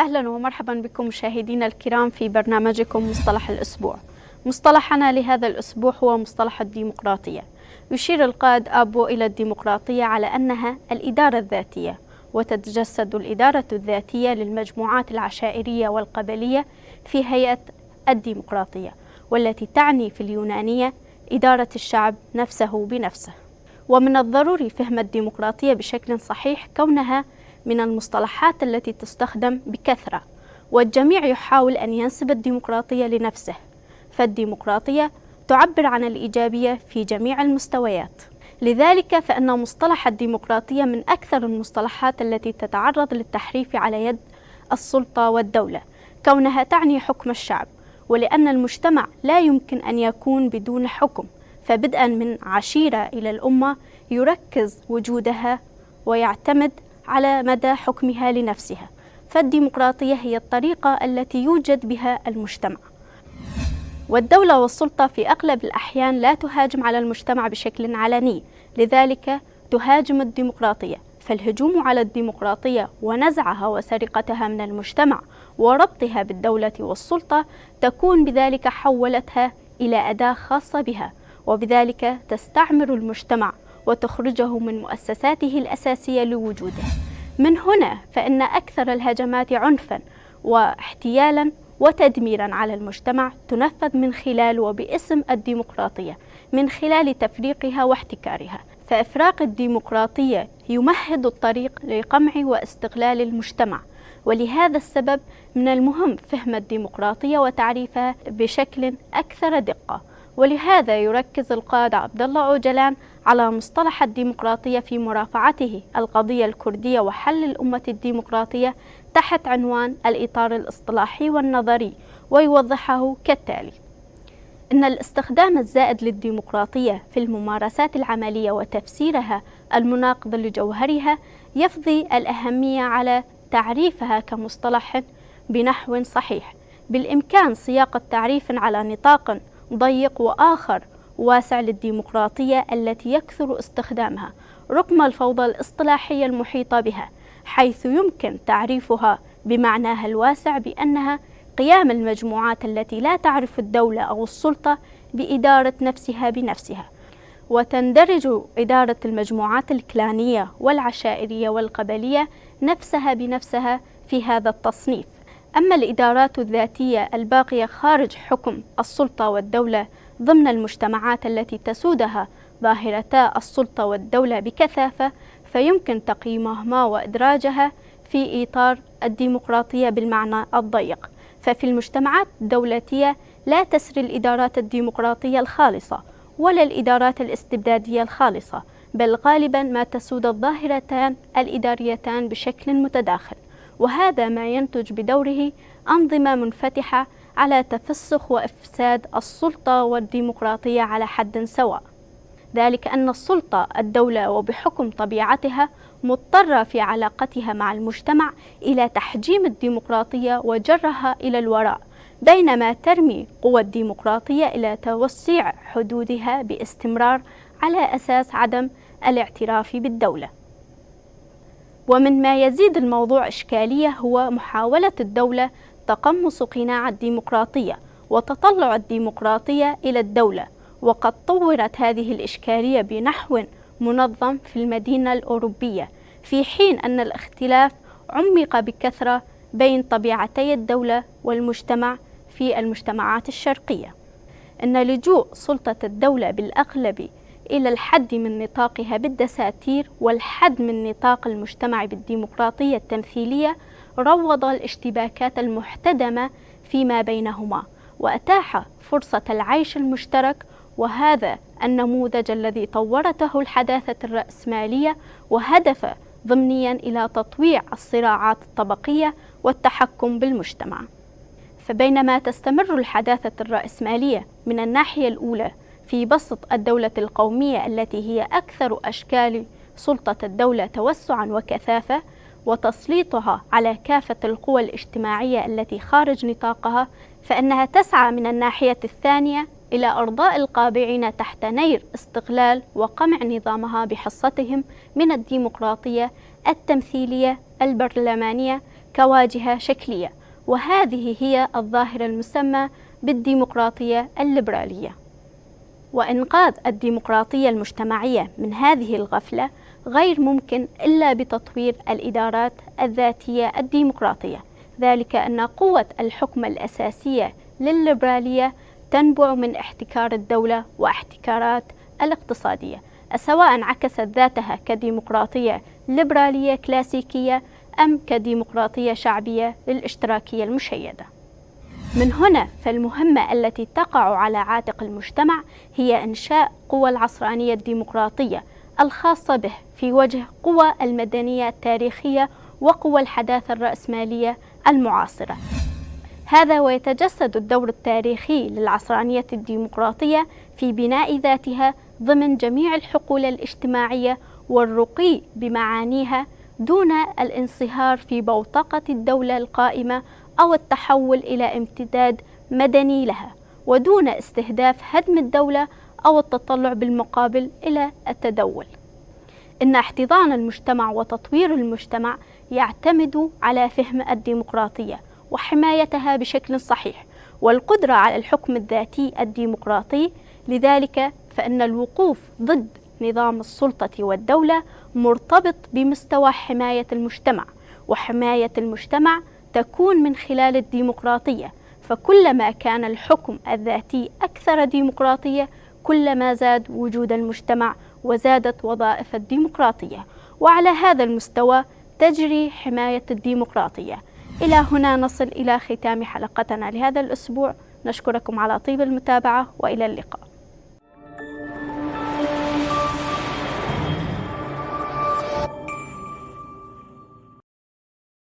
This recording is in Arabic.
أهلا ومرحبا بكم مشاهدينا الكرام في برنامجكم مصطلح الأسبوع. مصطلحنا لهذا الأسبوع هو مصطلح الديمقراطية. يشير القائد آبو إلى الديمقراطية على أنها الإدارة الذاتية، وتتجسد الإدارة الذاتية للمجموعات العشائرية والقبلية في هيئة الديمقراطية، والتي تعني في اليونانية إدارة الشعب نفسه بنفسه. ومن الضروري فهم الديمقراطية بشكل صحيح كونها من المصطلحات التي تستخدم بكثرة، والجميع يحاول أن ينسب الديمقراطية لنفسه، فالديمقراطية تعبر عن الإيجابية في جميع المستويات. لذلك فإن مصطلح الديمقراطية من أكثر المصطلحات التي تتعرض للتحريف على يد السلطة والدولة، كونها تعني حكم الشعب، ولأن المجتمع لا يمكن أن يكون بدون حكم، فبدءا من عشيرة إلى الأمة يركز وجودها ويعتمد على مدى حكمها لنفسها، فالديمقراطية هي الطريقة التي يوجد بها المجتمع. والدولة والسلطة في أغلب الأحيان لا تهاجم على المجتمع بشكل علني، لذلك تهاجم الديمقراطية، فالهجوم على الديمقراطية ونزعها وسرقتها من المجتمع وربطها بالدولة والسلطة تكون بذلك حولتها إلى أداة خاصة بها، وبذلك تستعمر المجتمع وتخرجه من مؤسساته الأساسية لوجوده. من هنا فإن أكثر الهجمات عنفاً واحتيالاً وتدميراً على المجتمع تنفذ من خلال وباسم الديمقراطية، من خلال تفريقها واحتكارها. فإفراق الديمقراطية يمهد الطريق لقمع واستغلال المجتمع، ولهذا السبب من المهم فهم الديمقراطية وتعريفها بشكل أكثر دقة. ولهذا يركز القائد عبد الله أوجلان على مصطلح الديمقراطية في مرافعته القضية الكردية وحل الأمة الديمقراطية تحت عنوان الإطار الاصطلاحي والنظري، ويوضحه كالتالي: إن الاستخدام الزائد للديمقراطية في الممارسات العملية وتفسيرها المناقض لجوهرها يفضي الأهمية على تعريفها كمصطلح بنحو صحيح. بالإمكان صياغة تعريف على نطاق ضيق وآخر واسع للديمقراطية التي يكثر استخدامها رغم الفوضى الاصطلاحية المحيطة بها، حيث يمكن تعريفها بمعناها الواسع بأنها قيام المجموعات التي لا تعرف الدولة أو السلطة بإدارة نفسها بنفسها. وتندرج إدارة المجموعات الكلانية والعشائرية والقبلية نفسها بنفسها في هذا التصنيف. أما الإدارات الذاتية الباقية خارج حكم السلطة والدولة ضمن المجتمعات التي تسودها ظاهرتا السلطة والدولة بكثافة، فيمكن تقييمهما وإدراجها في إطار الديمقراطية بالمعنى الضيق. ففي المجتمعات الدولتية لا تسري الإدارات الديمقراطية الخالصة ولا الإدارات الاستبدادية الخالصة، بل غالبا ما تسود الظاهرتان الإداريتان بشكل متداخل، وهذا ما ينتج بدوره أنظمة منفتحة على تفسخ وإفساد السلطة والديمقراطية على حد سواء. ذلك أن السلطة الدولة وبحكم طبيعتها مضطرة في علاقتها مع المجتمع إلى تحجيم الديمقراطية وجرها إلى الوراء، بينما ترمي قوى الديمقراطية إلى توسيع حدودها باستمرار على أساس عدم الاعتراف بالدولة. ومن ما يزيد الموضوع إشكالية هو محاولة الدولة تقمص قناع الديمقراطية وتطلع الديمقراطية إلى الدولة، وقد طورت هذه الإشكالية بنحو منظم في المدينة الأوروبية، في حين أن الاختلاف عمق بكثرة بين طبيعتي الدولة والمجتمع في المجتمعات الشرقية. إن لجوء سلطة الدولة بالأغلب إلى الحد من نطاقها بالدساتير والحد من نطاق المجتمع بالديمقراطية التمثيلية روض الاشتباكات المحتدمة فيما بينهما، وأتاح فرصة العيش المشترك، وهذا النموذج الذي طورته الحداثة الرأسمالية وهدف ضمنيا إلى تطويع الصراعات الطبقية والتحكم بالمجتمع. فبينما تستمر الحداثة الرأسمالية من الناحية الأولى في بسط الدولة القومية التي هي أكثر أشكال سلطة الدولة توسعا وكثافة وتسليطها على كافة القوى الاجتماعية التي خارج نطاقها، فإنها تسعى من الناحية الثانية إلى أرضاء القابعين تحت نير استغلال وقمع نظامها بحصتهم من الديمقراطية التمثيلية البرلمانية كواجهة شكلية، وهذه هي الظاهرة المسمى بالديمقراطية الليبرالية. وإنقاذ الديمقراطية المجتمعية من هذه الغفلة غير ممكن إلا بتطوير الإدارات الذاتية الديمقراطية، ذلك أن قوة الحكم الأساسية للليبرالية تنبع من احتكار الدولة واحتكارات الاقتصادية، سواء عكست ذاتها كديمقراطية ليبرالية كلاسيكية أم كديمقراطية شعبية للاشتراكية المشيدة. من هنا فالمهمة التي تقع على عاتق المجتمع هي إنشاء قوى العصرانية الديمقراطية الخاصة به في وجه قوى المدنية التاريخية وقوى الحداثة الرأسمالية المعاصرة. هذا ويتجسد الدور التاريخي للعصرانية الديمقراطية في بناء ذاتها ضمن جميع الحقول الاجتماعية والرقي بمعانيها دون الانصهار في بوتقة الدولة القائمة أو التحول إلى امتداد مدني لها، ودون استهداف هدم الدولة أو التطلع بالمقابل إلى التدول. إن احتضان المجتمع وتطوير المجتمع يعتمد على فهم الديمقراطية وحمايتها بشكل صحيح والقدرة على الحكم الذاتي الديمقراطي. لذلك فإن الوقوف ضد نظام السلطة والدولة مرتبط بمستوى حماية المجتمع، وحماية المجتمع تكون من خلال الديمقراطية، فكلما كان الحكم الذاتي أكثر ديمقراطية كلما زاد وجود المجتمع وزادت وظائف الديمقراطية، وعلى هذا المستوى تجري حماية الديمقراطية. إلى هنا نصل إلى ختام حلقتنا لهذا الأسبوع، نشكركم على طيب المتابعة وإلى اللقاء.